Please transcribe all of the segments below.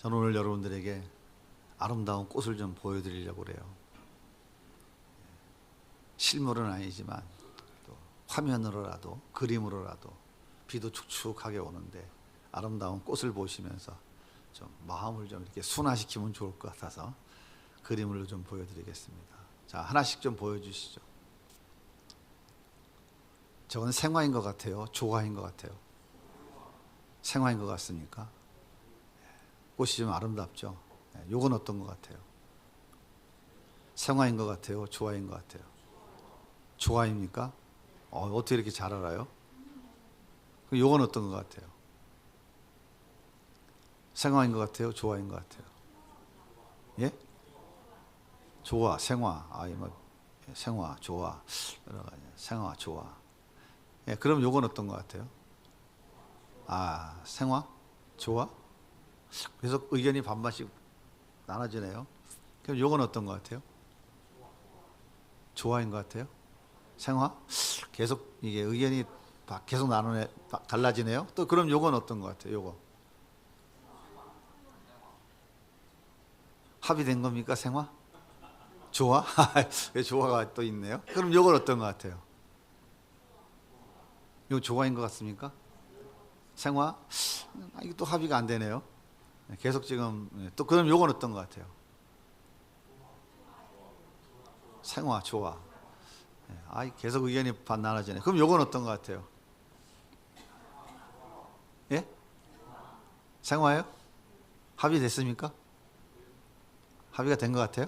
저는 오늘 여러분들에게 아름다운 꽃을 좀 보여드리려고 그래요. 실물은 아니지만 또 화면으로라도 그림으로라도 비도 축축하게 오는데 아름다운 꽃을 보시면서 좀 마음을 좀 이렇게 순화시키면 좋을 것 같아서 그림으로 좀 보여드리겠습니다. 자, 하나씩 좀 보여주시죠. 저건 생화인 것 같아요? 조화인 것 같아요? 생화인 것 같습니까? 꽃이 좀 아름답죠? 요건 어떤 것 같아요? 생화인 것 같아요? 조화인 것 같아요? 조화입니까? 어떻게 이렇게 잘 알아요? 그럼 요건 어떤 것 같아요? 생화인 것 같아요? 조화인 것 같아요? 예? 조화, 생화. 생화, 조화. 여러 가지. 생화, 조화. 예, 그럼 요건 어떤 것 같아요? 생화? 조화? 그래서 의견이 반반씩 나눠지네요. 그럼 요건 어떤 것 같아요? 조화인 것 같아요? 생화? 계속 이게 의견이 계속 갈라지네요. 또 그럼 요건 어떤 것 같아요? 요거 합의된 겁니까? 생화? 조화? 왜 조화가 또 있네요? 그럼 요건 어떤 것 같아요? 요 조화인 것 같습니까? 생화? 이게 또 합의가 안 되네요. 계속 지금 또 그럼 요건 어떤 것 같아요? 생화, 조화. 계속 의견이 나눠지네. 그럼 요건 어떤 것 같아요? 예? 생화예요? 합의됐습니까? 합의가 된 것 같아요?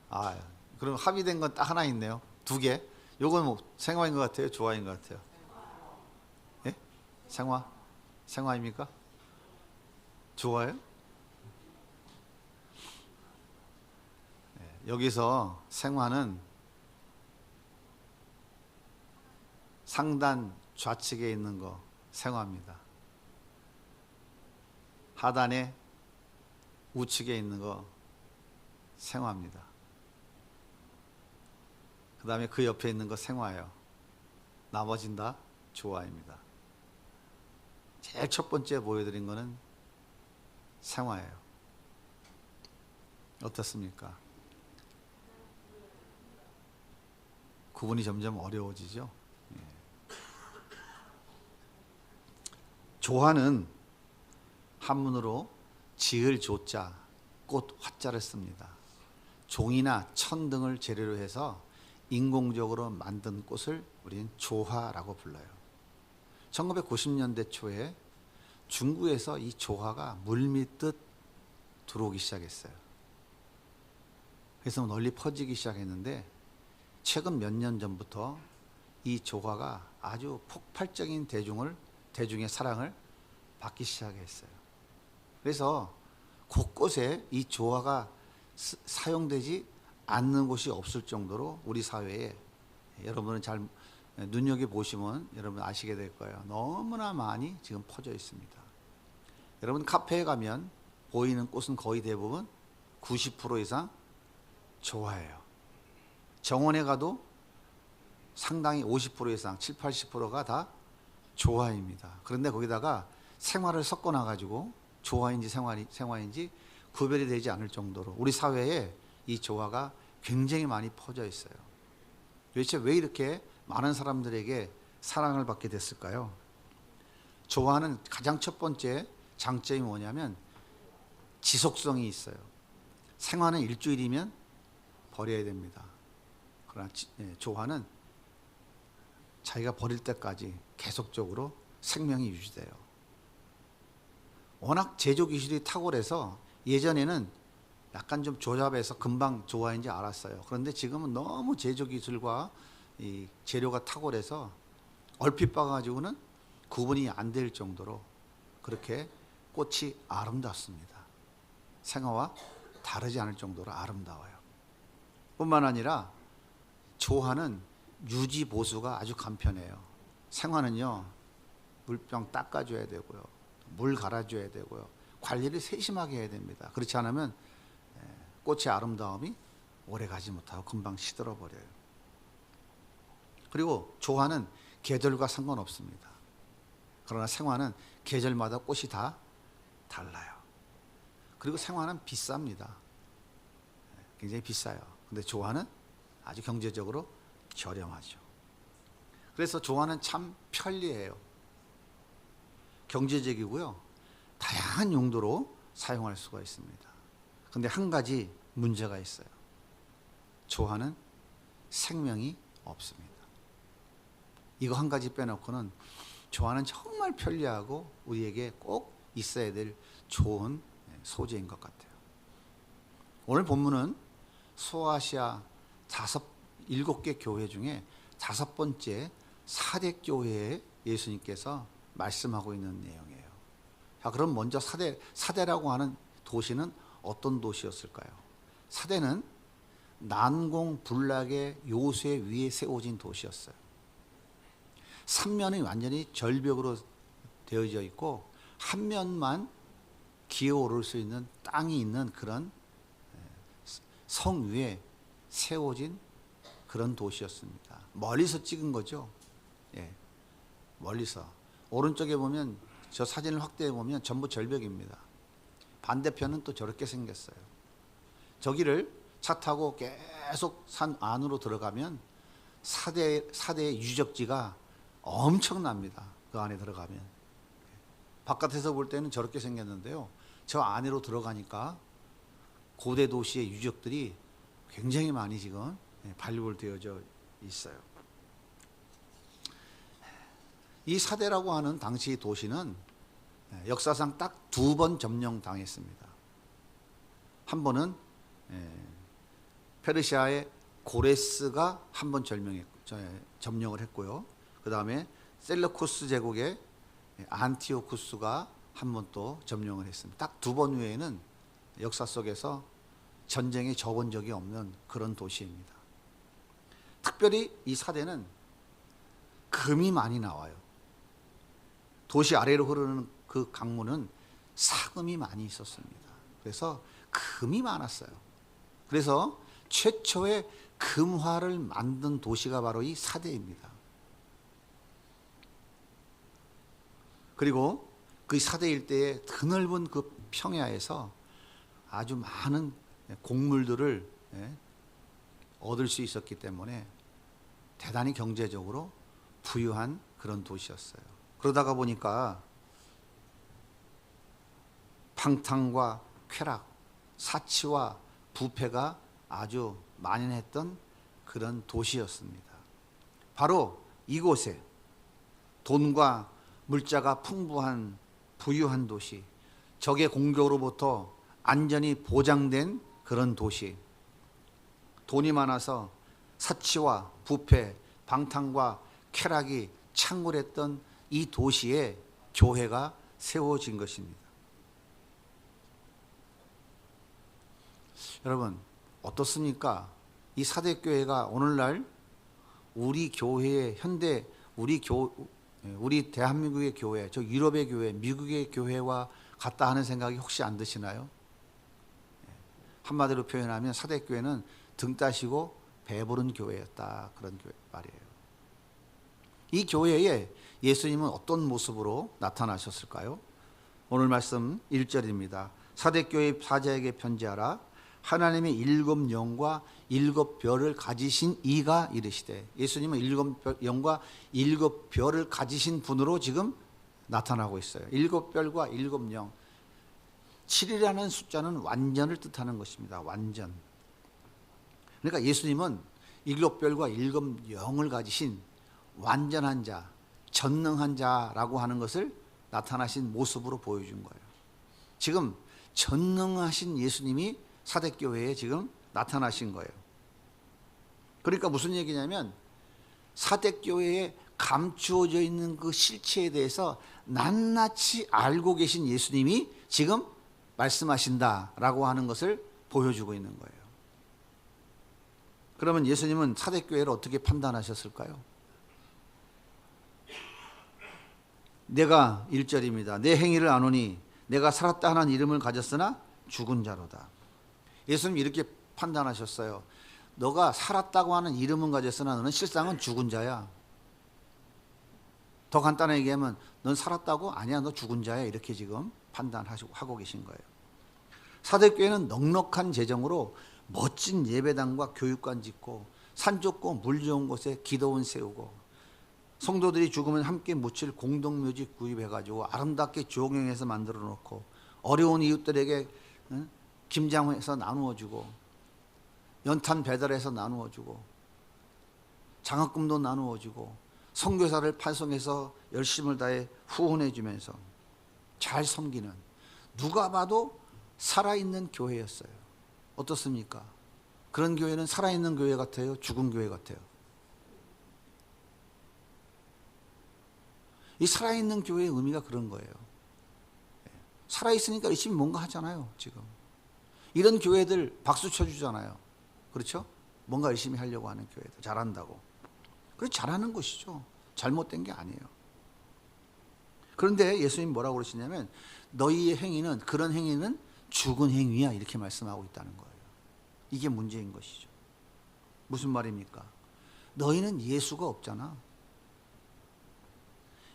아, 그럼 합의된 건 딱 하나 있네요. 두 개. 요건 뭐 생화인 것 같아요? 조화인 것 같아요? 예? 생화? 생화입니까? 조화예요? 여기서 생화는 상단 좌측에 있는 거 생화입니다. 하단에 우측에 있는 거 생화입니다. 그 다음에 그 옆에 있는 거 생화예요. 나머진 다 조화입니다. 제일 첫 번째 보여드린 거는 생화예요. 어떻습니까? 구분이 점점 어려워지죠. 조화는 한문으로 지을 조자, 꽃 화자를 씁니다. 종이나 천 등을 재료로 해서 인공적으로 만든 꽃을 우리는 조화라고 불러요. 1990년대 초에 중국에서 이 조화가 물밀듯 들어오기 시작했어요. 그래서 널리 퍼지기 시작했는데 최근 몇 년 전부터 이 조화가 아주 폭발적인 대중의 사랑을 받기 시작했어요. 그래서 곳곳에 이 조화가 사용되지 않는 곳이 없을 정도로 우리 사회에 여러분은 잘 눈여겨보시면 여러분 아시게 될 거예요. 너무나 많이 지금 퍼져 있습니다. 여러분 카페에 가면 보이는 꽃은 거의 대부분 90% 이상 조화예요. 정원에 가도 상당히 50% 이상 7, 80%가 다 조화입니다. 그런데 거기다가 생화를 섞어 놔가지고 조화인지 생화인지 구별이 되지 않을 정도로 우리 사회에 이 조화가 굉장히 많이 퍼져 있어요. 도대체 왜 이렇게 많은 사람들에게 사랑을 받게 됐을까요? 조화는 가장 첫 번째 장점이 뭐냐면 지속성이 있어요. 생화는 일주일이면 버려야 됩니다. 그러나 조화는 자기가 버릴 때까지 계속적으로 생명이 유지돼요. 워낙 제조 기술이 탁월해서 예전에는 약간 좀 조잡해서 금방 조화인지 알았어요. 그런데 지금은 너무 제조 기술과 이 재료가 탁월해서 얼핏 봐가지고는 구분이 안 될 정도로 그렇게 꽃이 아름답습니다. 생화와 다르지 않을 정도로 아름다워요. 뿐만 아니라 조화는 유지 보수가 아주 간편해요. 생화는요, 물병 닦아줘야 되고요, 물 갈아줘야 되고요, 관리를 세심하게 해야 됩니다. 그렇지 않으면 꽃의 아름다움이 오래 가지 못하고 금방 시들어 버려요. 그리고 조화는 계절과 상관없습니다. 그러나 생화는 계절마다 꽃이 다 달라요. 그리고 생화는 비쌉니다. 굉장히 비싸요. 근데 조화는 아주 경제적으로 저렴하죠. 그래서 조화는 참 편리해요. 경제적이고요. 다양한 용도로 사용할 수가 있습니다. 근데 한 가지 문제가 있어요. 조화는 생명이 없습니다. 이거 한 가지 빼놓고는 조화는 정말 편리하고 우리에게 꼭 있어야 될 좋은 소재인 것 같아요. 오늘 본문은 소아시아 7개 교회 중에 5번째 사대교회에 예수님께서 말씀하고 있는 내용이에요. 자, 그럼 먼저 사대라고 하는 도시는 어떤 도시였을까요? 사대는 난공불락의 요새 위에 세워진 도시였어요. 삼면이 완전히 절벽으로 되어져 있고 한 면만 기어오를 수 있는 땅이 있는 그런 성 위에 세워진 그런 도시였습니다. 멀리서 찍은 거죠. 예, 멀리서. 오른쪽에 보면 저 사진을 확대해 보면 전부 절벽입니다. 반대편은 또 저렇게 생겼어요. 저기를 차 타고 계속 산 안으로 들어가면 사대의 유적지가 엄청납니다. 그 안에 들어가면. 바깥에서 볼 때는 저렇게 생겼는데요. 저 안으로 들어가니까 고대 도시의 유적들이 굉장히 많이 지금 발굴되어져 있어요. 이 사대라고 하는 당시 도시는 역사상 딱 2번 점령당했습니다. 한 번은 페르시아의 고레스가 한 번 점령을 했고요. 그 다음에 셀레코스 제국의 안티오쿠스가 한 번 또 점령을 했습니다. 딱 2번 외에는 역사 속에서 전쟁에 접은 적이 없는 그런 도시입니다. 특별히 이 사대는 금이 많이 나와요. 도시 아래로 흐르는 그 강물은 사금이 많이 있었습니다. 그래서 금이 많았어요. 그래서 최초의 금화를 만든 도시가 바로 이 사대입니다. 그리고 그 사대 일대의 드넓은 그 평야에서 아주 많은 곡물들을 얻을 수 있었기 때문에 대단히 경제적으로 부유한 그런 도시였어요. 그러다가 보니까 방탕과 쾌락, 사치와 부패가 아주 만연했던 그런 도시였습니다. 바로 이곳에 돈과 물자가 풍부한 부유한 도시, 적의 공격으로부터 안전이 보장된 그런 도시, 돈이 많아서 사치와 부패, 방탕과 쾌락이 창궐했던 이 도시에 교회가 세워진 것입니다. 여러분 어떻습니까? 이 사대교회가 오늘날 우리 교회의 현대 우리 대한민국의 교회, 저 유럽의 교회, 미국의 교회와 같다 하는 생각이 혹시 안 드시나요? 한마디로 표현하면 사대교회는 등 따시고 배부른 교회였다, 그런 교회 말이에요. 이 교회에 예수님은 어떤 모습으로 나타나셨을까요? 오늘 말씀 1절입니다. 사대교회 사자에게 편지하라. 하나님의 7영과 7별을 가지신 이가 이르시되, 예수님은 7영과 7별을 가지신 분으로 지금 나타나고 있어요. 7별과 7영. 7이라는 숫자는 완전을 뜻하는 것입니다. 완전. 그러니까 예수님은 7별과 7영을 가지신 완전한 자, 전능한 자라고 하는 것을 나타나신 모습으로 보여준 거예요. 지금 전능하신 예수님이 사대교회에 지금 나타나신 거예요. 그러니까 무슨 얘기냐면 사대교회에 감추어져 있는 그 실체에 대해서 낱낱이 알고 계신 예수님이 지금 말씀하신다라고 하는 것을 보여주고 있는 거예요. 그러면 예수님은 사대교회를 어떻게 판단하셨을까요? 내가 1절입니다. 내 행위를 아노니 내가 살았다 하는 이름을 가졌으나 죽은 자로다. 예수님이 이렇게 판단하셨어요. 너가 살았다고 하는 이름은 가졌으나 너는 실상은 죽은 자야. 더 간단하게 얘기하면 넌 살았다고? 아니야, 너 죽은 자야. 이렇게 지금 판단하고 계신 거예요. 사도교회는 넉넉한 재정으로 멋진 예배당과 교육관 짓고 산 좋고 물 좋은 곳에 기도원 세우고 성도들이 죽으면 함께 묻힐 공동묘지 구입해가지고 아름답게 조경해서 만들어 놓고 어려운 이웃들에게 김장해서 나누어주고 연탄 배달해서 나누어주고 장학금도 나누어주고 선교사를 파송해서 열심을 다해 후원해주면서 잘 섬기는, 누가 봐도 살아있는 교회였어요. 어떻습니까? 그런 교회는 살아있는 교회 같아요? 죽은 교회 같아요? 이 살아있는 교회의 의미가 그런 거예요. 살아있으니까 열심히 뭔가 하잖아요. 지금 이런 교회들 박수 쳐주잖아요. 그렇죠? 뭔가 열심히 하려고 하는 교회들, 잘한다고. 그래, 잘하는 것이죠. 잘못된 게 아니에요. 그런데 예수님 뭐라고 그러시냐면 너희의 행위는, 그런 행위는 죽은 행위야, 이렇게 말씀하고 있다는 거예요. 이게 문제인 것이죠. 무슨 말입니까? 너희는 예수가 없잖아.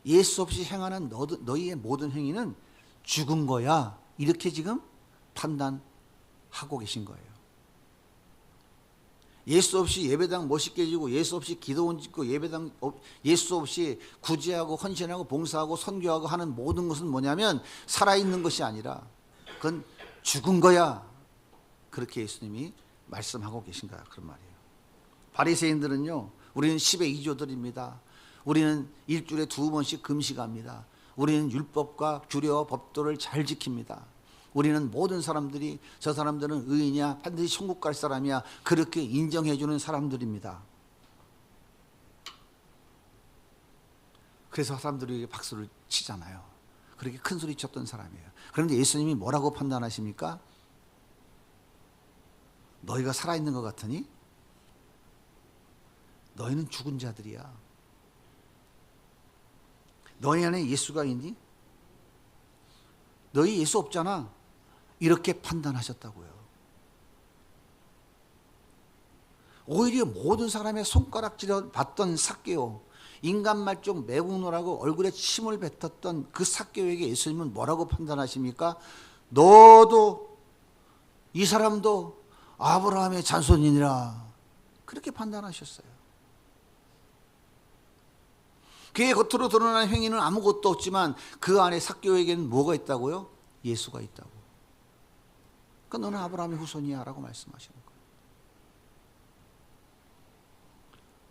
예수 없이 행하는 너희의 모든 행위는 죽은 거야, 이렇게 지금 판단하고 계신 거예요. 예수 없이 예배당 멋있게 지고, 예수 없이 기도원 짓고, 예수 없이 구제하고 헌신하고 봉사하고 선교하고 하는 모든 것은 뭐냐면 살아있는 것이 아니라 그건 죽은 거야, 그렇게 예수님이 말씀하고 계신 거야, 그런 말이에요. 바리새인들은요, 우리는 10의 2조들입니다. 우리는 일주일에 2번씩 금식합니다. 우리는 율법과 규례와 법도를 잘 지킵니다. 우리는 모든 사람들이 저 사람들은 의인이야, 반드시 천국 갈 사람이야, 그렇게 인정해 주는 사람들입니다. 그래서 사람들이 박수를 치잖아요. 그렇게 큰 소리 쳤던 사람이에요. 그런데 예수님이 뭐라고 판단하십니까? 너희가 살아있는 것 같으니 너희는 죽은 자들이야. 너희 안에 예수가 있니? 너희 예수 없잖아, 이렇게 판단하셨다고요. 오히려 모든 사람의 손가락질을 받던 삭개오, 인간 말종 매국노라고 얼굴에 침을 뱉었던 그 삭개오에게 예수님은 뭐라고 판단하십니까? 너도, 이 사람도 아브라함의 잔손이니라, 그렇게 판단하셨어요. 그의 겉으로 드러나는 행위는 아무것도 없지만 그 안에 삭개오에게는 뭐가 있다고요? 예수가 있다고. 그러니까 너는 아브라함의 후손이야 라고 말씀하시는 거예요.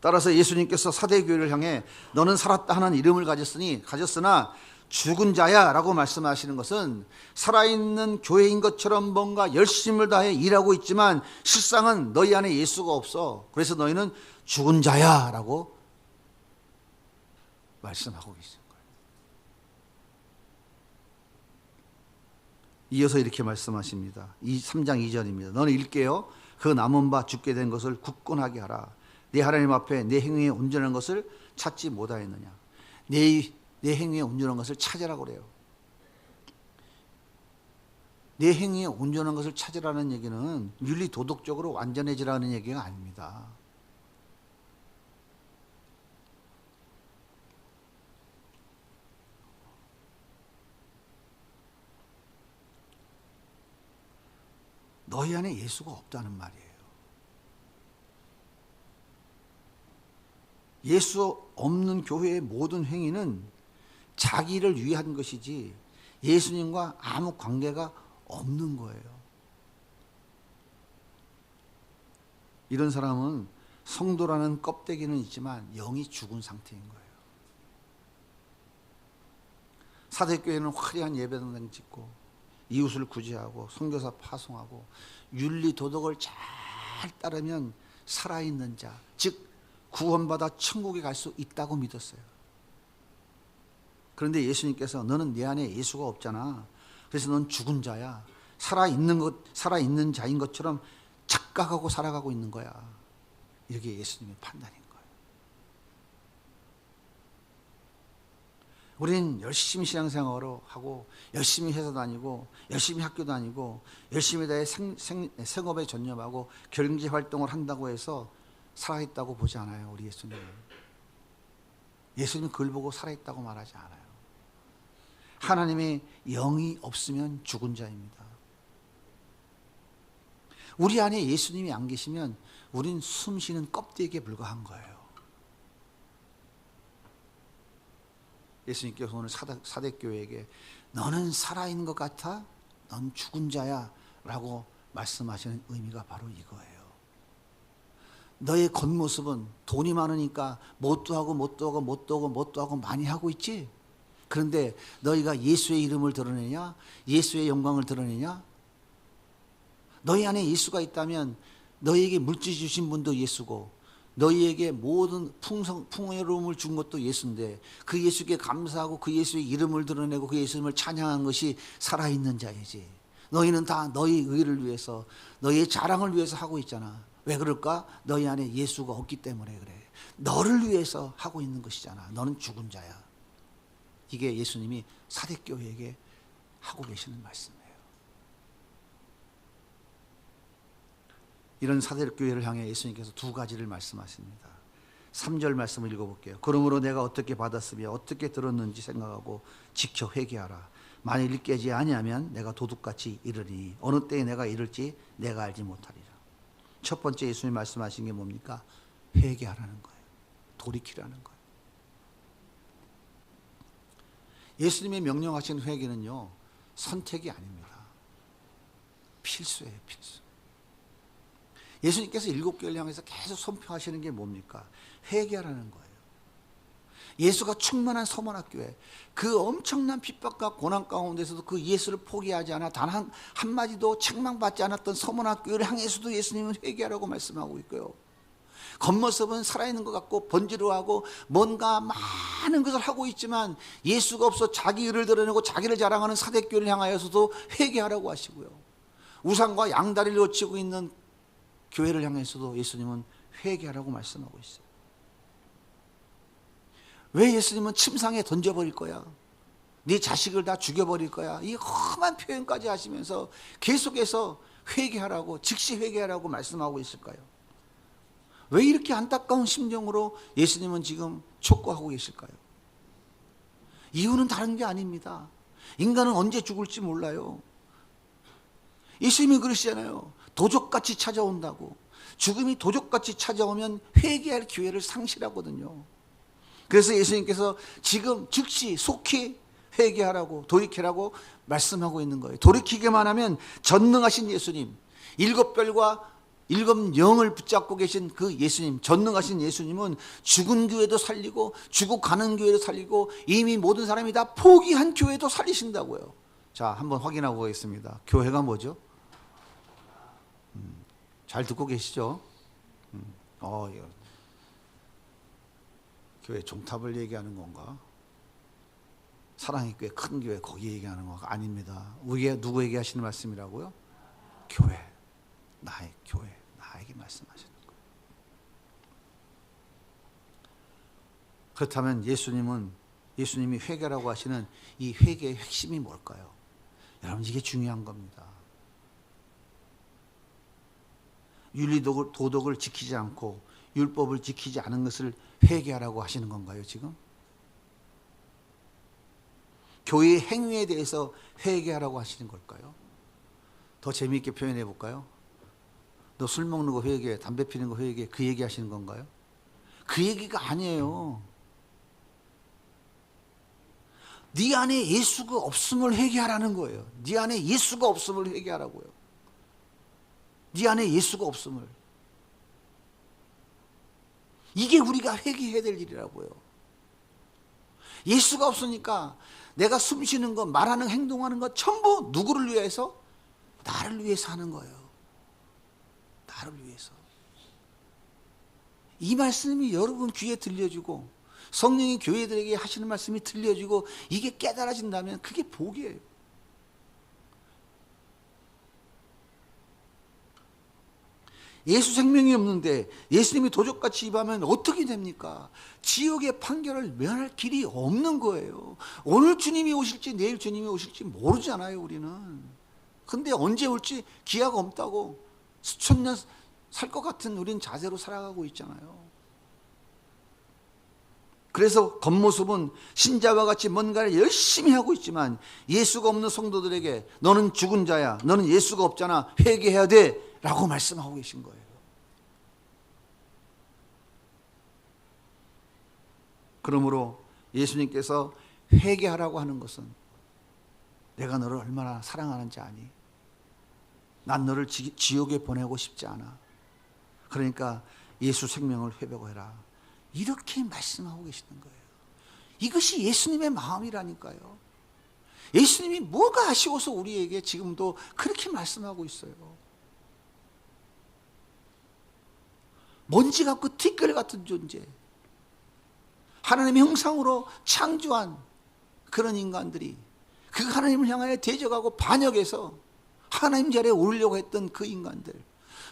따라서 예수님께서 사대교회를 향해 너는 살았다 하는 이름을 가졌으나 죽은 자야 라고 말씀하시는 것은 살아있는 교회인 것처럼 뭔가 열심을 다해 일하고 있지만 실상은 너희 안에 예수가 없어. 그래서 너희는 죽은 자야 라고 말씀하고 계신 거예요. 이어서 이렇게 말씀하십니다. 3장 2절입니다. 너는 읽게요. 그 남은 바 죽게 된 것을 굳건하게 하라. 네 하나님 앞에 내 행위에 온전한 것을 찾지 못하였느냐. 내 행위에 온전한 것을 찾으라고 그래요. 내 행위에 온전한 것을 찾으라는 얘기는 윤리 도덕적으로 완전해지라는 얘기가 아닙니다. 너희 안에 예수가 없다는 말이에요. 예수 없는 교회의 모든 행위는 자기를 위한 것이지 예수님과 아무 관계가 없는 거예요. 이런 사람은 성도라는 껍데기는 있지만 영이 죽은 상태인 거예요. 사대교회는 화려한 예배당 짓고 이웃을 구제하고 선교사 파송하고 윤리 도덕을 잘 따르면 살아있는 자, 즉 구원받아 천국에 갈 수 있다고 믿었어요. 그런데 예수님께서 너는 내 안에 예수가 없잖아. 그래서 넌 죽은 자야. 살아있는 자인 것처럼 착각하고 살아가고 있는 거야. 이렇게 예수님의 판단인 거예요. 우리는 열심히 신앙생활을 하고 열심히 회사 다니고 열심히 학교 다니고 열심히 다해 생업에 전념하고 경제활동을 한다고 해서 살아있다고 보지 않아요. 우리 예수님은. 예수님은 그걸 보고 살아있다고 말하지 않아요. 하나님의 영이 없으면 죽은 자입니다. 우리 안에 예수님이 안 계시면 우린 숨쉬는 껍데기에 불과한 거예요. 예수님께서 오늘 사대교회에게 너는 살아있는 것 같아? 넌 죽은 자야 라고 말씀하시는 의미가 바로 이거예요. 너의 겉모습은 돈이 많으니까 뭣도 하고 많이 하고 있지? 그런데 너희가 예수의 이름을 드러내냐? 예수의 영광을 드러내냐? 너희 안에 예수가 있다면 너희에게 물질 주신 분도 예수고 너희에게 모든 풍요로움을 준 것도 예수인데 그 예수께 감사하고 그 예수의 이름을 드러내고 그 예수님을 찬양한 것이 살아있는 자이지. 너희는 다 너희 의를 위해서 너희의 자랑을 위해서 하고 있잖아. 왜 그럴까? 너희 안에 예수가 없기 때문에 그래. 너를 위해서 하고 있는 것이잖아. 너는 죽은 자야. 이게 예수님이 사대교회에게 하고 계시는 말씀이에요. 이런 사대교회를 향해 예수님께서 두 가지를 말씀하십니다. 3절 말씀을 읽어볼게요. 그러므로 내가 어떻게 받았으며 어떻게 들었는지 생각하고 지켜 회개하라. 만일 깨지 아니하면 내가 도둑같이 이르니 어느 때에 내가 이를지 내가 알지 못하리라. 첫 번째 예수님 말씀하신 게 뭡니까? 회개하라는 거예요. 돌이키라는 거예요. 예수님이 명령하신 회개는요, 선택이 아닙니다. 필수예요, 필수. 예수님께서 7교회를 향해서 계속 선포하시는 게 뭡니까? 회개하라는 거예요. 예수가 충만한 서문학교회, 그 엄청난 핍박과 고난 가운데서도 그 예수를 포기하지 않아 단 한마디도 책망받지 않았던 서문학교회를 향해서도 예수님은 회개하라고 말씀하고 있고요. 겉모습은 살아있는 것 같고 번지르하고 뭔가 많은 것을 하고 있지만 예수가 없어 자기 의를 드러내고 자기를 자랑하는 사대교회를 향하여서도 회개하라고 하시고요. 우상과 양다리를 놓치고 있는 교회를 향해서도 예수님은 회개하라고 말씀하고 있어요. 왜 예수님은 침상에 던져버릴 거야? 네 자식을 다 죽여버릴 거야? 이 험한 표현까지 하시면서 계속해서 회개하라고, 즉시 회개하라고 말씀하고 있을까요? 왜 이렇게 안타까운 심정으로 예수님은 지금 촉구하고 계실까요? 이유는 다른 게 아닙니다. 인간은 언제 죽을지 몰라요. 예수님이 그러시잖아요. 도적같이 찾아온다고. 죽음이 도적같이 찾아오면 회개할 기회를 상실하거든요. 그래서 예수님께서 지금 즉시 속히 회개하라고, 돌이키라고 말씀하고 있는 거예요. 돌이키기만 하면 전능하신 예수님, 7별과 7영을 붙잡고 계신 그 예수님, 전능하신 예수님은 죽은 교회도 살리고 죽어가는 교회도 살리고 이미 모든 사람이 다 포기한 교회도 살리신다고요. 자, 한번 확인하고 가겠습니다. 교회가 뭐죠? 잘 듣고 계시죠? 교회 종탑을 얘기하는 건가? 사랑의 교회, 큰 교회, 거기 얘기하는 건가? 아닙니다. 누구 얘기하시는 말씀이라고요? 교회, 나의 교회, 나에게 말씀하시는 거예요. 그렇다면 예수님이 회개라고 하시는 이 회개의 핵심이 뭘까요? 여러분, 이게 중요한 겁니다. 윤리도덕을 지키지 않고 율법을 지키지 않은 것을 회개하라고 하시는 건가요, 지금? 교회의 행위에 대해서 회개하라고 하시는 걸까요? 더 재미있게 표현해 볼까요? 너 술 먹는 거 회개해, 담배 피는 거 회개해, 그 얘기 하시는 건가요? 그 얘기가 아니에요. 네 안에 예수가 없음을 회개하라는 거예요. 네 안에 예수가 없음을 회개하라고요. 네 안에 예수가 없음을. 이게 우리가 회개해야 될 일이라고요. 예수가 없으니까 내가 숨 쉬는 것, 말하는, 행동하는 것 전부 누구를 위해서? 나를 위해서 하는 거예요. 나를 위해서. 이 말씀이 여러분 귀에 들려주고 성령이 교회들에게 하시는 말씀이 들려주고 이게 깨달아진다면 그게 복이에요. 예수 생명이 없는데 예수님이 도적같이 임하면 어떻게 됩니까? 지옥의 판결을 면할 길이 없는 거예요. 오늘 주님이 오실지 내일 주님이 오실지 모르잖아요, 우리는. 근데 언제 올지 기약 없다고 수천 년 살 것 같은 우린 자세로 살아가고 있잖아요. 그래서 겉모습은 신자와 같이 뭔가를 열심히 하고 있지만 예수가 없는 성도들에게 너는 죽은 자야, 너는 예수가 없잖아, 회개해야 돼, 라고 말씀하고 계신 거예요. 그러므로 예수님께서 회개하라고 하는 것은 내가 너를 얼마나 사랑하는지 아니? 난 너를 지옥에 보내고 싶지 않아. 그러니까 예수 생명을 회복해라. 이렇게 말씀하고 계시는 거예요. 이것이 예수님의 마음이라니까요. 예수님이 뭐가 아쉬워서 우리에게 지금도 그렇게 말씀하고 있어요. 먼지 같고 티끌 같은 존재, 하나님의 형상으로 창조한 그런 인간들이 그 하나님을 향하여 대적하고 반역해서 하나님 자리에 오르려고 했던 그 인간들,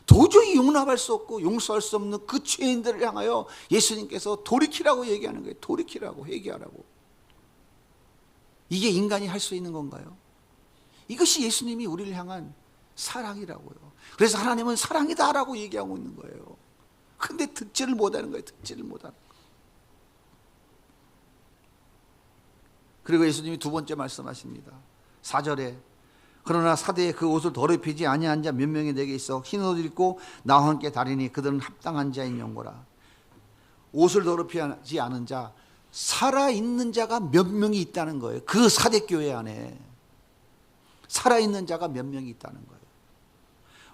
도저히 용납할 수 없고 용서할 수 없는 그 죄인들을 향하여 예수님께서 돌이키라고 얘기하는 거예요. 돌이키라고, 회개하라고. 이게 인간이 할 수 있는 건가요? 이것이 예수님이 우리를 향한 사랑이라고요. 그래서 하나님은 사랑이다라고 얘기하고 있는 거예요. 근데 듣지를 못하는 거예요. 듣지를 못하는 거예요. 그리고 예수님이 두 번째 말씀하십니다. 4절에 그러나 사대에 그 옷을 더럽히지 아니한 자 몇 명이 내게 있어 흰 옷을 입고 나와 함께 다니니 그들은 합당한 자인 영고라. 옷을 더럽히지 않은 자, 살아있는 자가 몇 명이 있다는 거예요. 그 사대교회 안에 살아있는 자가 몇 명이 있다는 거예요.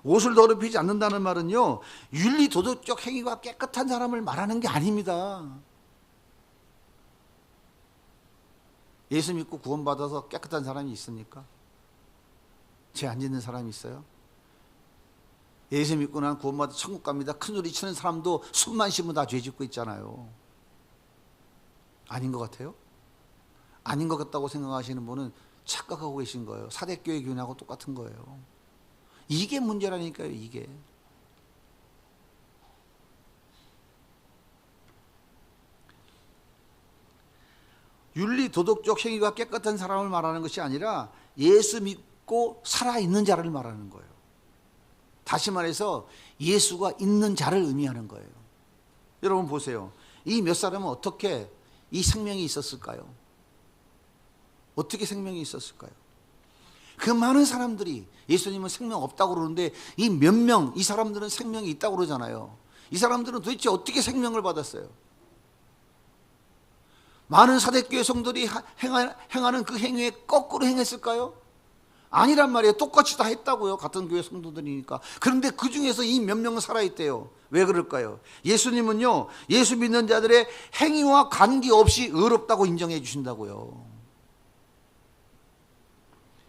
옷을 더럽히지 않는다는 말은요, 윤리 도덕적 행위가 깨끗한 사람을 말하는 게 아닙니다. 예수 믿고 구원받아서 깨끗한 사람이 있습니까? 죄 안 짓는 사람이 있어요? 예수 믿고 난 구원받아 천국 갑니다 큰 소리 치는 사람도 숨만 쉬면 다 죄 짓고 있잖아요. 아닌 것 같아요? 아닌 것 같다고 생각하시는 분은 착각하고 계신 거예요. 사대교회 교훈하고 똑같은 거예요. 이게 문제라니까요. 이게. 윤리 도덕적 행위가 깨끗한 사람을 말하는 것이 아니라 예수 믿고 살아있는 자를 말하는 거예요. 다시 말해서 예수가 있는 자를 의미하는 거예요. 여러분 보세요. 이 몇 사람은 어떻게 이 생명이 있었을까요? 어떻게 생명이 있었을까요? 그 많은 사람들이 예수님은 생명 없다고 그러는데 이 몇 명, 이 사람들은 생명이 있다고 그러잖아요. 이 사람들은 도대체 어떻게 생명을 받았어요? 많은 사대교회 성도들이 행하는 그 행위에 거꾸로 행했을까요? 아니란 말이에요. 똑같이 다 했다고요. 같은 교회 성도들이니까. 그런데 그 중에서 이 몇 명은 살아있대요. 왜 그럴까요? 예수님은요, 예수 믿는 자들의 행위와 관계없이 의롭다고 인정해 주신다고요.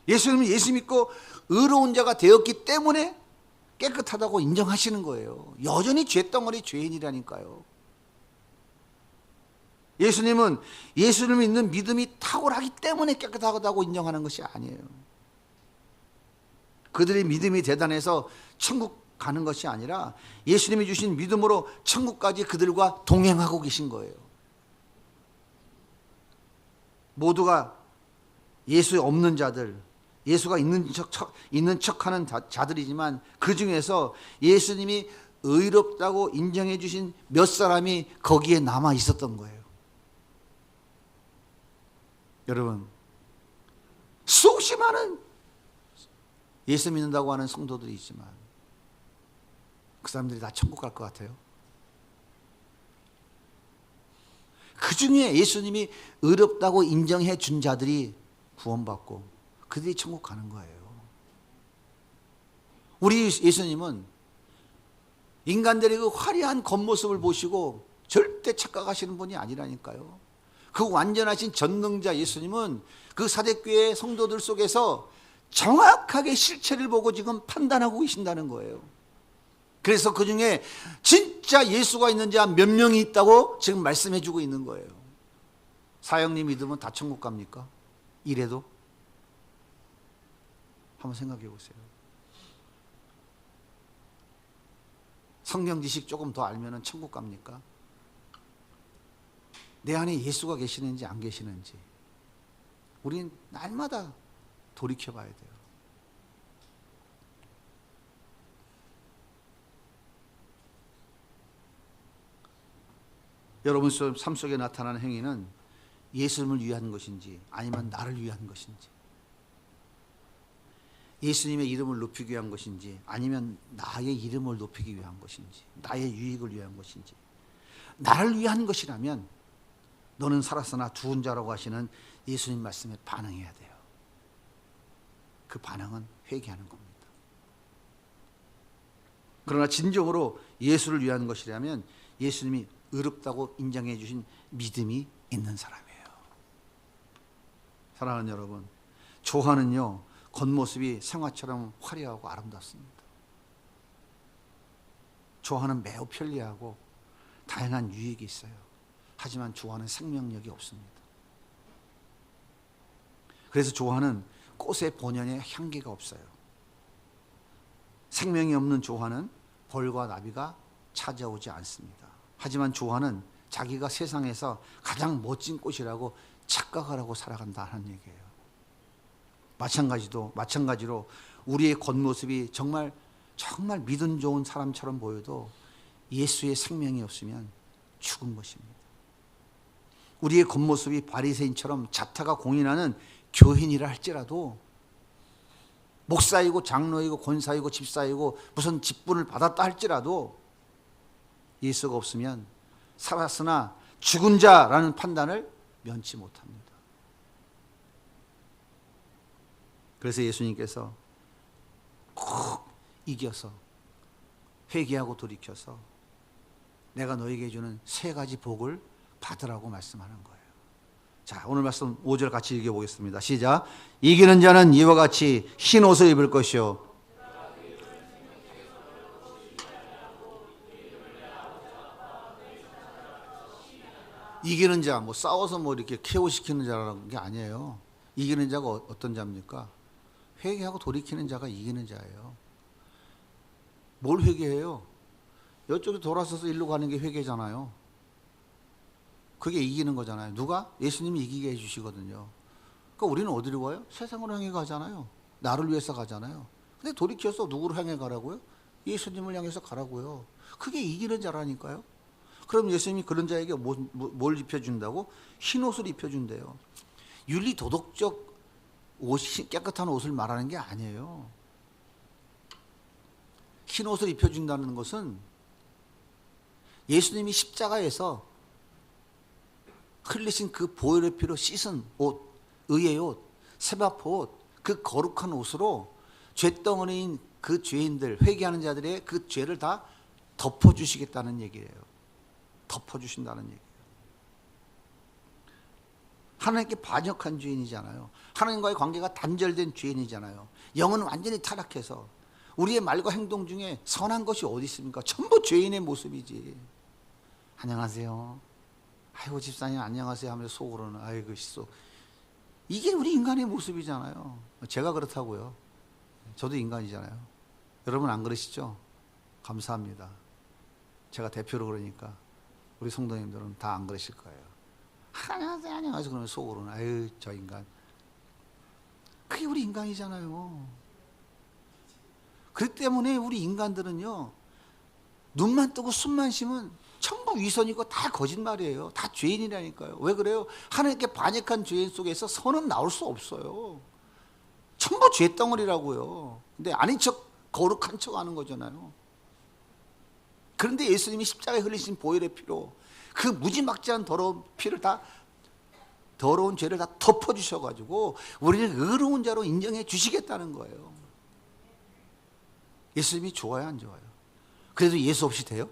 예수님은 예수 믿고 의로운 자가 되었기 때문에 깨끗하다고 인정하시는 거예요. 여전히 죄덩어리 죄인이라니까요. 예수님은 예수를 믿는 믿음이 탁월하기 때문에 깨끗하다고 인정하는 것이 아니에요. 그들의 믿음이 대단해서 천국 가는 것이 아니라 예수님이 주신 믿음으로 천국까지 그들과 동행하고 계신 거예요. 모두가 예수 없는 자들, 예수가 있는 척하는 자들이지만 그 중에서 예수님이 의롭다고 인정해 주신 몇 사람이 거기에 남아 있었던 거예요. 여러분, 수없이 많은 예수 믿는다고 하는 성도들이 있지만 그 사람들이 다 천국 갈 것 같아요? 그 중에 예수님이 의롭다고 인정해 준 자들이 구원받고 그들이 천국 가는 거예요. 우리 예수님은 인간들의 그 화려한 겉모습을 보시고 절대 착각하시는 분이 아니라니까요. 그 완전하신 전능자 예수님은 그 사대교회 성도들 속에서 정확하게 실체를 보고 지금 판단하고 계신다는 거예요. 그래서 그 중에 진짜 예수가 있는 자 몇 명이 있다고 지금 말씀해 주고 있는 거예요. 사형리 믿으면 다 천국 갑니까? 이래도? 한번 생각해 보세요. 성경 지식 조금 더 알면 천국 갑니까? 내 안에 예수가 계시는지 안 계시는지 우린 날마다 돌이켜 봐야 돼요. 여러분 삶 속에 나타나는 행위는 예수님을 위한 것인지 아니면 나를 위한 것인지, 예수님의 이름을 높이기 위한 것인지, 아니면 나의 이름을 높이기 위한 것인지, 나의 유익을 위한 것인지. 나를 위한 것이라면 너는 살았으나 죽은 자라고 하시는 예수님 말씀에 반응해야 돼요. 그 반응은 회개하는 겁니다. 그러나 진정으로 예수를 위한 것이라면 예수님이 의롭다고 인정해 주신 믿음이 있는 사람이에요. 사랑하는 여러분, 조화는요, 겉모습이 생화처럼 화려하고 아름답습니다. 조화는 매우 편리하고 다양한 유익이 있어요. 하지만 조화는 생명력이 없습니다. 그래서 조화는 꽃의 본연의 향기가 없어요. 생명이 없는 조화는 벌과 나비가 찾아오지 않습니다. 하지만 조화는 자기가 세상에서 가장 멋진 꽃이라고 착각을 하고 살아간다 하는 얘기예요. 마찬가지로 우리의 겉모습이 정말 믿음 좋은 사람처럼 보여도 예수의 생명이 없으면 죽은 것입니다. 우리의 겉모습이 바리새인처럼 자타가 공인하는 교인이라 할지라도, 목사이고 장로이고 권사이고 집사이고 무슨 직분을 받았다 할지라도 예수가 없으면 살았으나 죽은 자라는 판단을 면치 못합니다. 그래서 예수님께서 꼭 이겨서 회개하고 돌이켜서 내가 너에게 주는 세 가지 복을 받으라고 말씀하는 거예요. 자, 오늘 말씀 5절 같이 읽어보겠습니다. 시작. 이기는 자는 이와 같이 흰 옷을 입을 것이요, 이기는 자, 싸워서 이렇게 KO시키는 자라는 게 아니에요. 이기는 자가 어떤 자입니까? 회개하고 돌이키는 자가 이기는 자예요. 뭘 회개해요? 이쪽에 돌아서서 일로 가는 게 회개잖아요. 그게 이기는 거잖아요. 누가? 예수님이 이기게 해주시거든요. 그러니까 우리는 어디로 가요? 세상으로 향해 가잖아요. 나를 위해서 가잖아요. 근데 돌이켜서 누구를 향해 가라고요? 예수님을 향해서 가라고요. 그게 이기는 자라니까요. 그럼 예수님이 그런 자에게 뭘 입혀준다고? 흰 옷을 입혀준대요. 윤리 도덕적 깨끗한 옷을 말하는 게 아니에요. 흰 옷을 입혀준다는 것은 예수님이 십자가에서 흘리신 그 보혈의 피로 씻은 옷, 의의 옷, 세바포 옷, 그 거룩한 옷으로 죄덩어리인 그 죄인들, 회개하는 자들의 그 죄를 다 덮어주시겠다는 얘기예요. 덮어주신다는 얘기예요. 하나님께 반역한 죄인이잖아요. 하나님과의 관계가 단절된 죄인이잖아요. 영은 완전히 타락해서 우리의 말과 행동 중에 선한 것이 어디 있습니까? 전부 죄인의 모습이지. 안녕하세요. 아이고 집사님 안녕하세요 하면서 속으로는 아이고 이게 우리 인간의 모습이잖아요. 제가 그렇다고요. 저도 인간이잖아요. 여러분 안 그러시죠? 감사합니다. 제가 대표로 그러니까 우리 성도님들은 다 안 그러실 거예요. 안녕하세요 안녕하세요 그러면 속으로는 아유 저 인간. 그게 우리 인간이잖아요. 그렇기 때문에 우리 인간들은요, 눈만 뜨고 숨만 쉬면 전부 위선이고 다 거짓말이에요. 다 죄인이라니까요. 왜 그래요? 하나님께 반역한 죄인 속에서 선은 나올 수 없어요. 전부 죄덩어리라고요. 근데 아닌 척 거룩한 척 하는 거잖아요. 그런데 예수님이 십자가에 흘리신 보혈의 피로 그 무지막지한 더러운 피를 더러운 죄를 다 덮어주셔가지고 우리를 의로운 자로 인정해 주시겠다는 거예요. 예수님이 좋아요, 안 좋아요? 그래도 예수 없이 돼요?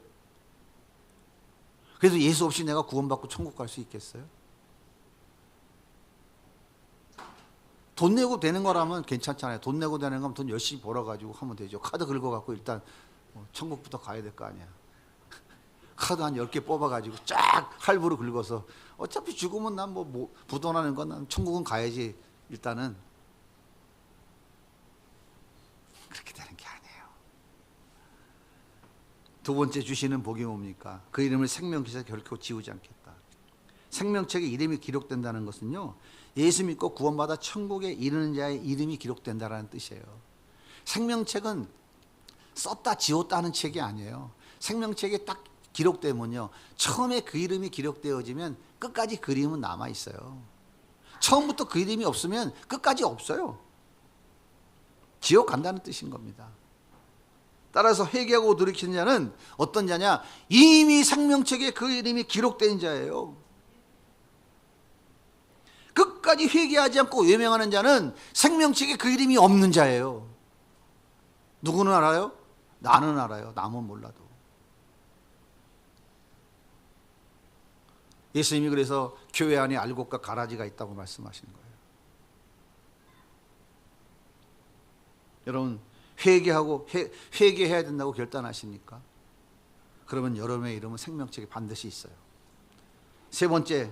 그래도 예수 없이 내가 구원받고 천국 갈 수 있겠어요? 돈 내고 되는 거라면 괜찮잖아요. 돈 내고 되는 거면 돈 열심히 벌어가지고 하면 되죠. 카드 긁어갖고 일단 천국부터 가야 될 거 아니야. 카드 한 10개 뽑아가지고 쫙 할부로 긁어서 어차피 죽으면 난 부도나는 건 난 천국은 가야지. 일단은 그렇게 되는 게 아니에요. 두 번째 주시는 복이 뭡니까? 그 이름을 생명책에서 결코 지우지 않겠다. 생명책에 이름이 기록된다는 것은요, 예수 믿고 구원받아 천국에 이르는 자의 이름이 기록된다는 뜻이에요. 생명책은 썼다 지웠다 하는 책이 아니에요. 생명책에 딱 기록되면요, 처음에 그 이름이 기록되어지면 끝까지 그 이름은 남아있어요. 처음부터 그 이름이 없으면 끝까지 없어요. 지옥 간다는 뜻인 겁니다. 따라서 회개하고 돌이키는 자는 어떤 자냐? 이미 생명책에 그 이름이 기록된 자예요. 끝까지 회개하지 않고 외면하는 자는 생명책에 그 이름이 없는 자예요. 누구는 알아요? 나는 알아요. 남은 몰라도. 예수님이 그래서 교회 안에 알곡과 가라지가 있다고 말씀하시는 거예요. 여러분, 회개해야 된다고 결단하십니까? 그러면 여러분의 이름은 생명책에 반드시 있어요. 세 번째,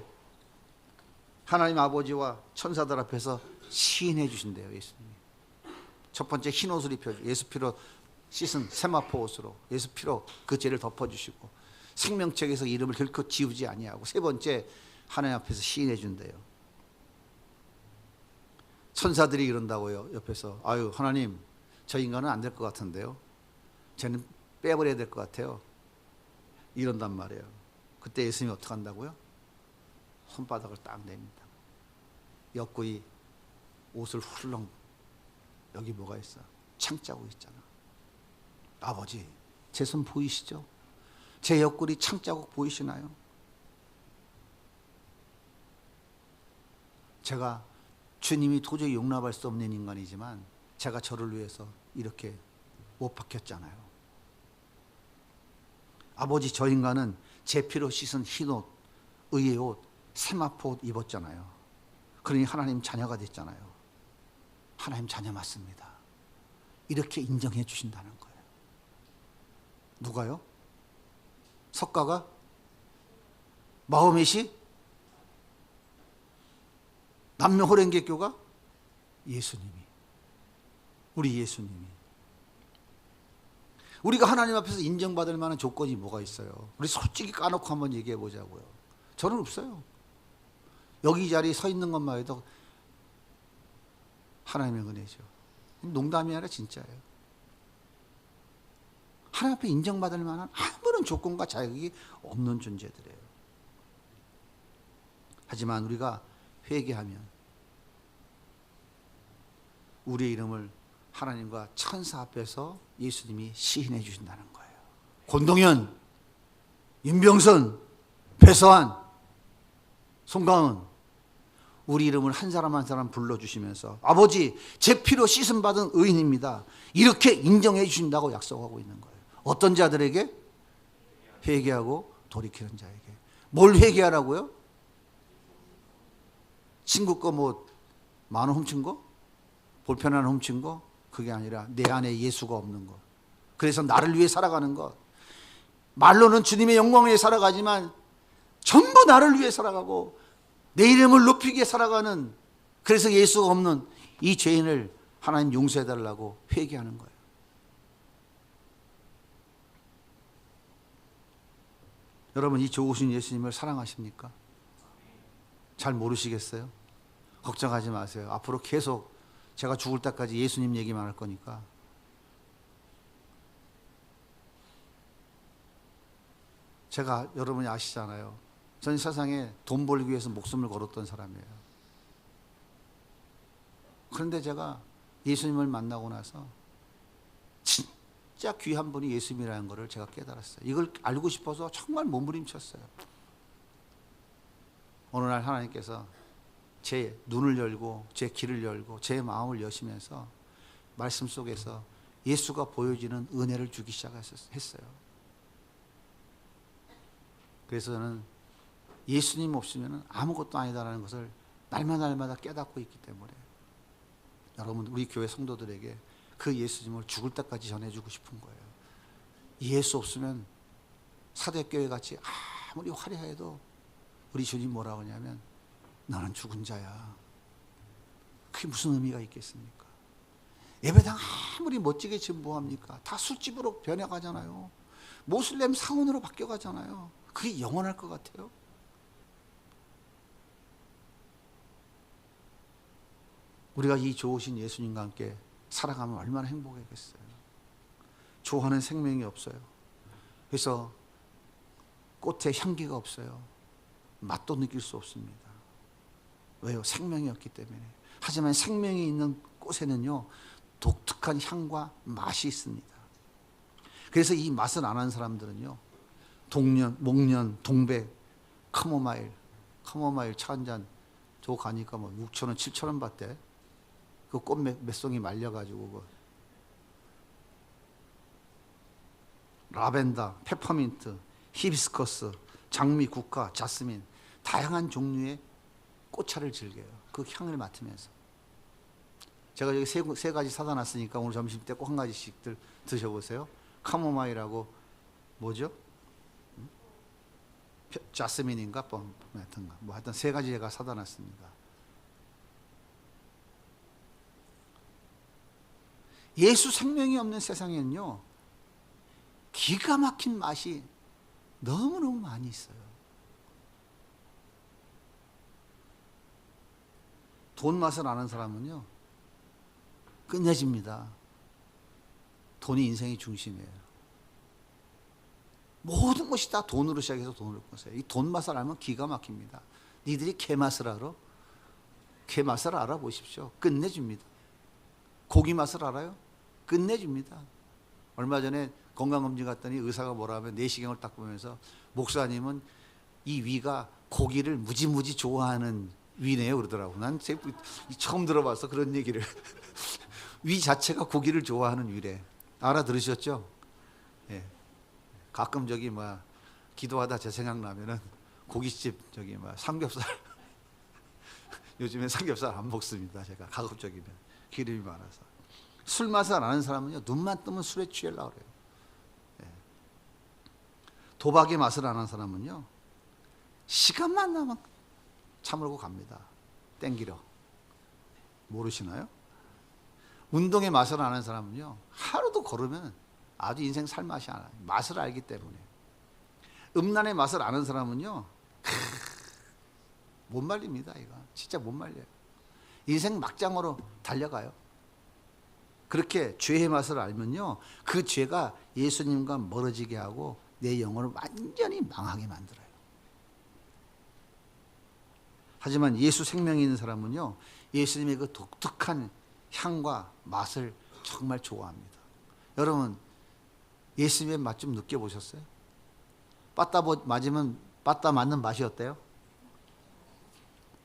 하나님 아버지와 천사들 앞에서 시인해 주신대요, 예수님이. 첫 번째, 흰 옷을 입혀 예수 피로 씻은 세마포 옷으로 예수 피로 그 죄를 덮어주시고 생명책에서 이름을 결코 지우지 아니하고, 세 번째, 하나님 앞에서 시인해 준대요. 천사들이 이런다고요, 옆에서. 아유, 하나님, 저 인간은 안 될 것 같은데요. 쟤는 빼버려야 될 것 같아요. 이런단 말이에요. 그때 예수님이 어떻게 한다고요? 손바닥을 딱 냅니다. 옆구리 옷을 훌렁. 여기 뭐가 있어? 창자국 있잖아. 아버지, 제 손 보이시죠? 제 옆구리 창자국 보이시나요? 제가 주님이 도저히 용납할 수 없는 인간이지만 제가 저를 위해서 이렇게 못 박혔잖아요. 아버지, 저 인간은 제 피로 씻은 흰옷, 의의 옷, 세마포 옷 입었잖아요. 그러니 하나님 자녀가 됐잖아요. 하나님 자녀 맞습니다. 이렇게 인정해 주신다는 거예요. 누가요? 석가가? 마호멧이? 남녀호랭개교가? 예수님이. 우리 예수님이. 우리가 하나님 앞에서 인정받을 만한 조건이 뭐가 있어요? 우리 솔직히 까놓고 한번 얘기해 보자고요. 저는 없어요. 여기 이 자리에 서 있는 것만 해도 하나님의 은혜죠. 농담이 아니라 진짜예요. 하나님 앞에 인정받을 만한 아무런 조건과 자격이 없는 존재들이에요. 하지만 우리가 회개하면 우리의 이름을 하나님과 천사 앞에서 예수님이 시인해 주신다는 거예요. 권동현, 윤병선, 배서한, 송가은, 우리 이름을 한 사람 한 사람 불러주시면서 아버지, 제 피로 씻음받은 의인입니다, 이렇게 인정해 주신다고 약속하고 있는 거예요. 어떤 자들에게? 회개하고 돌이키는 자에게. 뭘 회개하라고요? 친구 거 뭐 만 원 훔친 거? 볼펜 하나 훔친 거? 그게 아니라 내 안에 예수가 없는 것. 그래서 나를 위해 살아가는 것. 말로는 주님의 영광을 위해 살아가지만 전부 나를 위해 살아가고 내 이름을 높이기 위해 살아가는, 그래서 예수가 없는 이 죄인을 하나님 용서해달라고 회개하는 거예요. 여러분, 이 좋으신 예수님을 사랑하십니까? 잘 모르시겠어요? 걱정하지 마세요. 앞으로 계속 제가 죽을 때까지 예수님 얘기만 할 거니까. 제가, 여러분이 아시잖아요. 전 세상에 돈 벌기 위해서 목숨을 걸었던 사람이에요. 그런데 제가 예수님을 만나고 나서 진짜 귀한 분이 예수님이라는 것을 제가 깨달았어요. 이걸 알고 싶어서 정말 몸부림쳤어요. 어느 날 하나님께서 제 눈을 열고 제 귀를 열고 제 마음을 여시면서 말씀 속에서 예수가 보여지는 은혜를 주기 시작했어요. 그래서 저는 예수님 없으면 아무것도 아니다라는 것을 날마다 깨닫고 있기 때문에 여러분, 우리 교회 성도들에게 그 예수님을 죽을 때까지 전해주고 싶은 거예요. 예수 없으면 사대교회 같이 아무리 화려해도 우리 주님 뭐라고 하냐면 너는 죽은 자야. 그게 무슨 의미가 있겠습니까? 예배당 아무리 멋지게 지금 뭐합니까? 다 술집으로 변해가잖아요. 모슬렘 사원으로 바뀌어가잖아요. 그게 영원할 것 같아요? 우리가 이 좋으신 예수님과 함께 살아가면 얼마나 행복하겠어요. 좋아하는 생명이 없어요. 그래서 꽃에 향기가 없어요. 맛도 느낄 수 없습니다. 왜요? 생명이 없기 때문에. 하지만 생명이 있는 꽃에는요, 독특한 향과 맛이 있습니다. 그래서 이 맛을 아는 사람들은요, 동년, 목련, 동백, 카모마일 차 한 잔 저거 가니까 뭐 6,000원, 7,000원 받대. 그 꽃 몇 송이 말려가지고 그 라벤더, 페퍼민트, 히비스커스, 장미, 국화, 자스민, 다양한 종류의 꽃차를 즐겨요. 그 향을 맡으면서. 제가 여기 세 가지 사다 놨으니까 오늘 점심 때 꼭 한 가지씩들 드셔보세요. 카모마일하고 뭐죠? 자스민인가? 뭐 하여튼 세 가지 제가 사다 놨습니다. 예수 생명이 없는 세상에는요, 기가 막힌 맛이 너무너무 많이 있어요. 돈 맛을 아는 사람은요, 끝내줍니다. 돈이 인생의 중심이에요. 모든 것이 다 돈으로 시작해서 돈으로 끝어요. 이 돈 맛을 알면 기가 막힙니다. 니들이 개 맛을 알아? 개 맛을 알아보십시오. 끝내줍니다. 고기 맛을 알아요? 끝내줍니다. 얼마 전에 건강검진 갔더니 의사가 뭐라 하면 내시경을 딱 보면서, 목사님은 이 위가 고기를 무지무지 좋아하는 위네요 그러더라고. 난 처음 들어봐서 그런 얘기를. 위 자체가 고기를 좋아하는 위래. 알아들으셨죠? 예. 가끔 저기 기도하다 제 생각나면은 고깃집 저기 삼겹살 요즘에 삼겹살 안 먹습니다. 제가 가급적이면 기름이 많아서. 술 맛을 아는 사람은요, 눈만 뜨면 술에 취하려고 그래요. 예. 도박의 맛을 아는 사람은요, 시간만 나면 차물고 갑니다. 땡기러. 모르시나요? 운동의 맛을 아는 사람은요, 하루도 걸으면 아주 인생 살 맛이 안 나요. 맛을 알기 때문에. 음란의 맛을 아는 사람은요, 못 말립니다. 이거 진짜 못 말려요. 인생 막장으로 달려가요. 그렇게 죄의 맛을 알면요, 그 죄가 예수님과 멀어지게 하고 내 영혼을 완전히 망하게 만들어요. 하지만 예수 생명이 있는 사람은요, 예수님의 그 독특한 향과 맛을 정말 좋아합니다. 여러분, 예수님의 맛 좀 느껴보셨어요? 빠따 맞으면 빠따 맞는 맛이 어때요?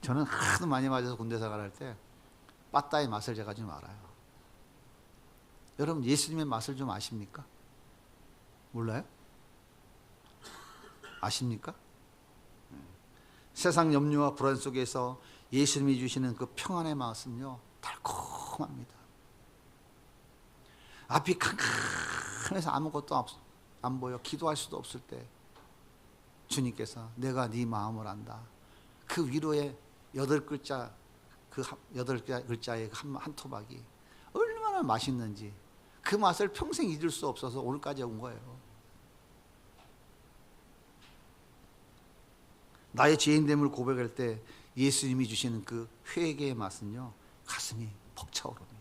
저는 하도 많이 맞아서 군대 생활할 때 빠따의 맛을 제가 좀 알아요. 여러분, 예수님의 맛을 좀 아십니까? 몰라요? 아십니까? 세상 염려와 불안 속에서 예수님이 주시는 그 평안의 맛은요, 달콤합니다. 앞이 캄캄해서 아무것도 안 보여, 기도할 수도 없을 때 주님께서 내가 네 마음을 안다. 그 위로의 8글자, 그 8글자의 한 토막이 얼마나 맛있는지, 그 맛을 평생 잊을 수 없어서 오늘까지 온 거예요. 나의 죄인됨을 고백할 때 예수님이 주시는 그 회개의 맛은요, 가슴이 벅차오릅니다.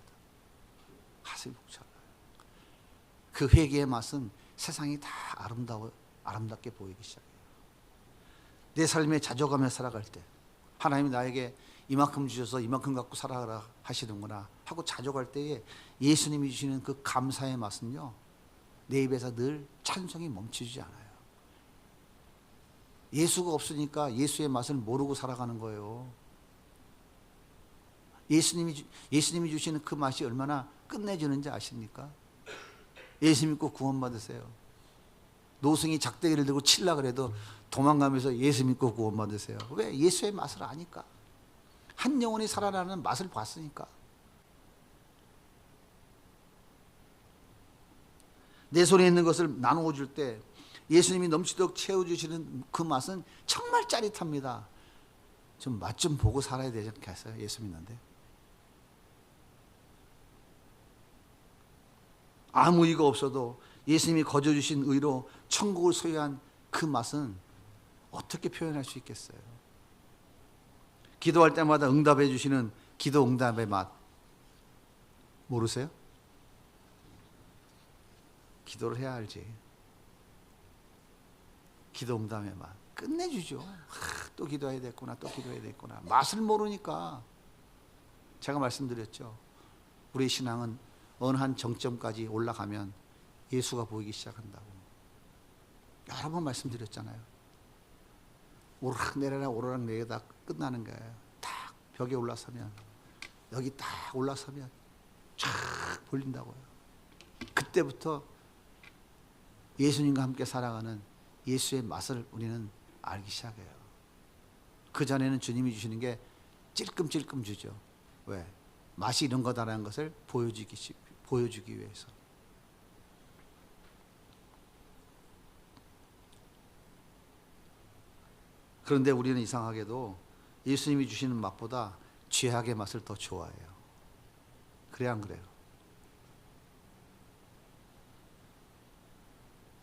가슴이 벅차오르요. 그 회개의 맛은 세상이 다 아름답게 보이기 시작해요. 내 삶에 자족하며 살아갈 때 하나님이 나에게 이만큼 주셔서 이만큼 갖고 살아가라 하시는구나 하고 자족할 때에 예수님이 주시는 그 감사의 맛은요, 내 입에서 늘 찬송이 멈추지 않아요. 예수가 없으니까 예수의 맛을 모르고 살아가는 거예요. 예수님이 주시는 그 맛이 얼마나 끝내주는지 아십니까? 예수 믿고 구원받으세요. 노승이 작대기를 들고 칠라 그래도 도망가면서 예수 믿고 구원받으세요. 왜? 예수의 맛을 아니까. 한 영혼이 살아나는 맛을 봤으니까. 내 손에 있는 것을 나누어 줄 때 예수님이 넘치도록 채워주시는 그 맛은 정말 짜릿합니다. 좀 맛 좀 보고 살아야 되지 않겠어요? 예수 믿는데. 아무 의가 없어도 예수님이 거저주신 의로 천국을 소유한 그 맛은 어떻게 표현할 수 있겠어요? 기도할 때마다 응답해 주시는 기도 응답의 맛 모르세요? 기도를 해야 알지. 기도 응답의 맛 끝내주죠. 또 기도해야 됐구나, 또 기도해야 됐구나. 맛을 모르니까. 제가 말씀드렸죠. 우리 신앙은 어느 한 정점까지 올라가면 예수가 보이기 시작한다고. 여러 번 말씀드렸잖아요. 오르락내리락 오르락내리락 끝나는 거예요. 딱 벽에 올라서면, 여기 딱 올라서면 쫙 볼린다고요. 그때부터 예수님과 함께 살아가는 예수의 맛을 우리는 알기 시작해요. 그 전에는 주님이 주시는 게 찔끔찔끔 주죠. 왜? 맛이 이런 거다라는 것을 보여주기 위해서. 그런데 우리는 이상하게도 예수님이 주시는 맛보다 죄악의 맛을 더 좋아해요. 그래야 안 그래요?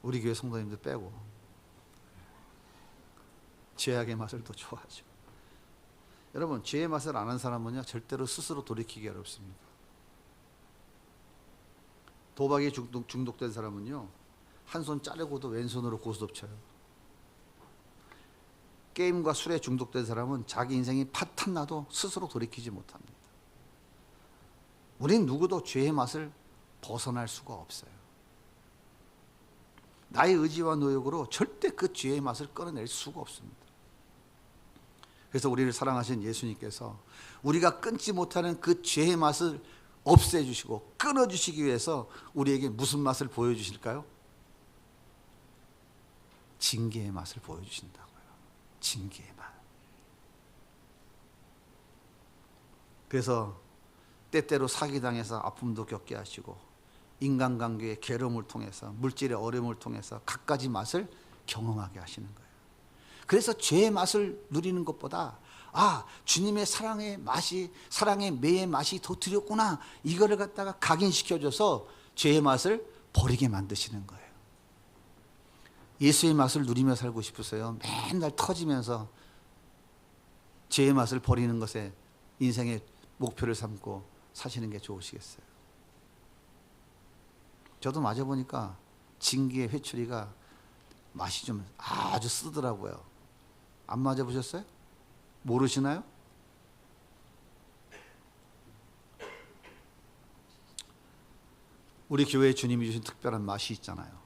우리 교회 성도님들 빼고 죄악의 맛을 더 좋아하죠. 여러분, 죄의 맛을 아는 사람은요 절대로 스스로 돌이키기 어렵습니다. 도박에 중독된 사람은요 한 손 자르고도 왼손으로 고스톱 쳐요. 게임과 술에 중독된 사람은 자기 인생이 파탄 나도 스스로 돌이키지 못합니다. 우린 누구도 죄의 맛을 벗어날 수가 없어요. 나의 의지와 노력으로 절대 그 죄의 맛을 끊어낼 수가 없습니다. 그래서 우리를 사랑하신 예수님께서 우리가 끊지 못하는 그 죄의 맛을 없애주시고 끊어주시기 위해서 우리에게 무슨 맛을 보여주실까요? 징계의 맛을 보여주신다고요. 징계의 맛. 그래서 때때로 사기당해서 아픔도 겪게 하시고 인간관계의 괴로움을 통해서 물질의 어려움을 통해서 갖가지 맛을 경험하게 하시는 거예요. 그래서 죄의 맛을 누리는 것보다 주님의 사랑의 맛이, 사랑의 매의 맛이 더 두렵구나, 이거를 갖다가 각인시켜줘서 죄의 맛을 버리게 만드시는 거예요. 예수의 맛을 누리며 살고 싶으세요? 맨날 터지면서 죄의 맛을 버리는 것에 인생의 목표를 삼고 사시는 게 좋으시겠어요? 저도 맞아보니까 징계의 회초리가 맛이 좀 아주 쓰더라고요. 안 맞아보셨어요? 모르시나요? 우리 교회에 주님이 주신 특별한 맛이 있잖아요.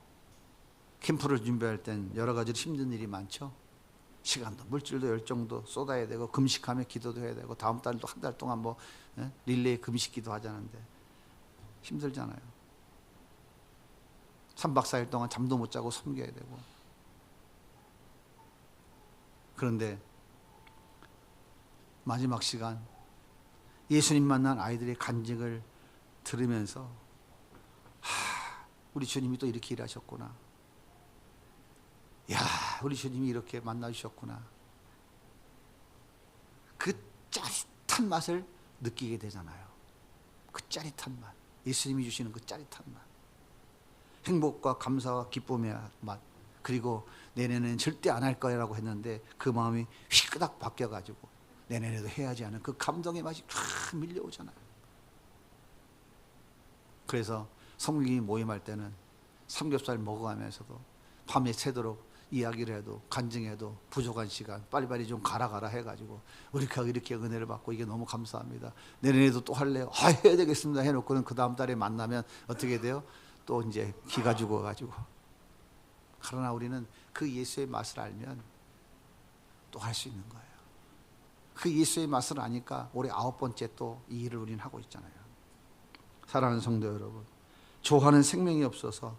캠프를 준비할 땐 여러 가지로 힘든 일이 많죠. 시간도 물질도 열정도 쏟아야 되고 금식하며 기도도 해야 되고 다음 달도 한 달 동안 릴레이 금식기도 하자는데 힘들잖아요. 3박 4일 동안 잠도 못 자고 섬겨야 되고. 그런데 마지막 시간 예수님 만난 아이들의 간증을 들으면서 우리 주님이 또 이렇게 일하셨구나. 우리 주님이 이렇게 만나주셨구나. 그 짜릿한 맛을 느끼게 되잖아요. 그 짜릿한 맛. 예수님이 주시는 그 짜릿한 맛. 행복과 감사와 기쁨의 맛. 그리고 내년에는 절대 안 할 거라고 했는데 그 마음이 휘끄닥 바뀌어가지고 내년에도 해야지 하는 그 감동의 맛이 쫙 밀려오잖아요. 그래서 성경이 모임할 때는 삼겹살 먹어가면서도 밤에 새도록 이야기를 해도 간증해도 부족한 시간 빨리빨리 좀 가라 해가지고 우리가 이렇게 은혜를 받고 이게 너무 감사합니다. 내년에도 또 할래요? 해야 되겠습니다 해놓고는 그 다음 달에 만나면 어떻게 돼요? 또 이제 기가 죽어가지고. 그러나 우리는 그 예수의 맛을 알면 또 할 수 있는 거예요. 그 예수의 맛을 아니까 올해 9번째 또 이 일을 우리는 하고 있잖아요. 사랑하는 성도 여러분, 조화는 생명이 없어서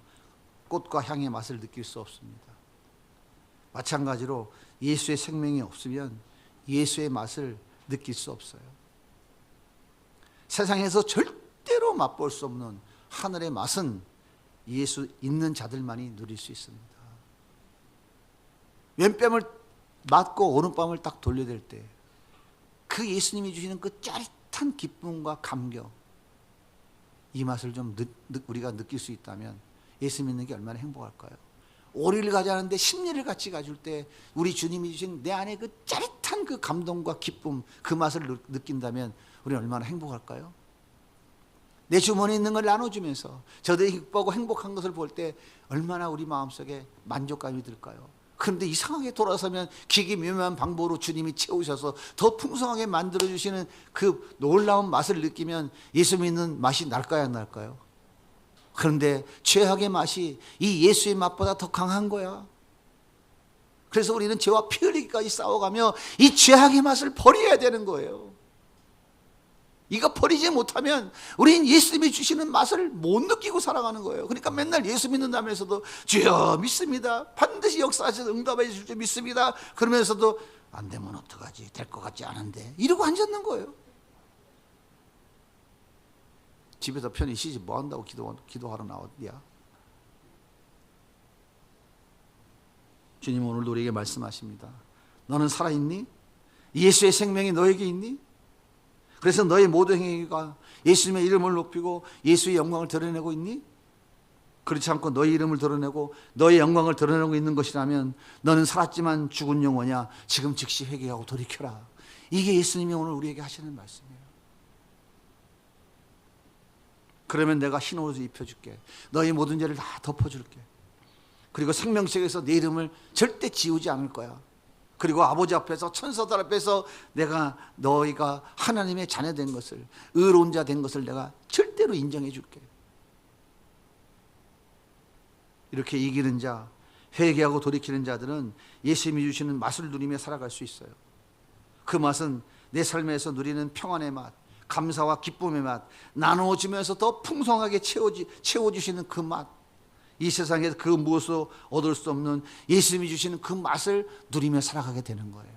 꽃과 향의 맛을 느낄 수 없습니다. 마찬가지로 예수의 생명이 없으면 예수의 맛을 느낄 수 없어요. 세상에서 절대로 맛볼 수 없는 하늘의 맛은 예수 있는 자들만이 누릴 수 있습니다. 왼뺨을 맞고 오른뺨을 딱 돌려댈 때 그 예수님이 주시는 그 짜릿한 기쁨과 감격, 이 맛을 좀 우리가 느낄 수 있다면 예수 믿는 게 얼마나 행복할까요? 오리를 가자는데 십리를 같이 가줄 때 우리 주님이 주신 내 안에 그 짜릿한 그 감동과 기쁨, 그 맛을 느낀다면 우리 얼마나 행복할까요? 내 주머니에 있는 걸 나눠주면서 저들이 기뻐하고 행복한 것을 볼 때 얼마나 우리 마음속에 만족감이 들까요? 그런데 이상하게 돌아서면 기기묘묘한 방법으로 주님이 채우셔서 더 풍성하게 만들어주시는 그 놀라운 맛을 느끼면 예수 믿는 맛이 날까요, 안 날까요? 그런데 죄악의 맛이 이 예수의 맛보다 더 강한 거야. 그래서 우리는 죄와 피 흘리기까지 싸워가며 이 죄악의 맛을 버려야 되는 거예요. 이거 버리지 못하면 우리는 예수님이 주시는 맛을 못 느끼고 살아가는 거예요. 그러니까 맨날 예수 믿는다면서도 주여 믿습니다, 반드시 역사하셔서 응답해 주실 줄 믿습니다, 그러면서도 안 되면 어떡하지, 될 것 같지 않은데, 이러고 앉았는 거예요. 집에서 편히 쉬지 뭐 한다고 기도하러 나왔냐. 주님은 오늘 우리에게 말씀하십니다. 너는 살아있니? 예수의 생명이 너에게 있니? 그래서 너의 모든 행위가 예수님의 이름을 높이고 예수의 영광을 드러내고 있니? 그렇지 않고 너의 이름을 드러내고 너의 영광을 드러내고 있는 것이라면 너는 살았지만 죽은 영혼이야. 지금 즉시 회개하고 돌이켜라. 이게 예수님이 오늘 우리에게 하시는 말씀이에요. 그러면 내가 흰 옷을 입혀줄게. 너의 모든 죄를 다 덮어줄게. 그리고 생명책에서 내 이름을 절대 지우지 않을 거야. 그리고 아버지 앞에서, 천사들 앞에서 내가 너희가 하나님의 자녀 된 것을, 의로운 자 된 것을 내가 절대로 인정해 줄게. 이렇게 이기는 자, 회개하고 돌이키는 자들은 예수님이 주시는 맛을 누리며 살아갈 수 있어요. 그 맛은 내 삶에서 누리는 평안의 맛, 감사와 기쁨의 맛, 나눠주면서 더 풍성하게 채워주시는 그 맛, 이 세상에서 그 무엇도 얻을 수 없는 예수님이 주시는 그 맛을 누리며 살아가게 되는 거예요.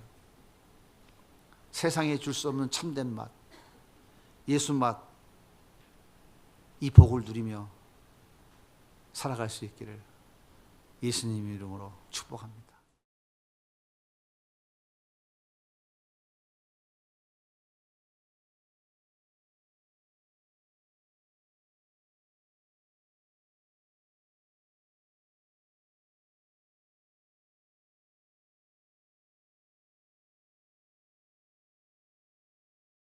세상에 줄 수 없는 참된 맛, 예수 맛, 이 복을 누리며 살아갈 수 있기를 예수님 이름으로 축복합니다.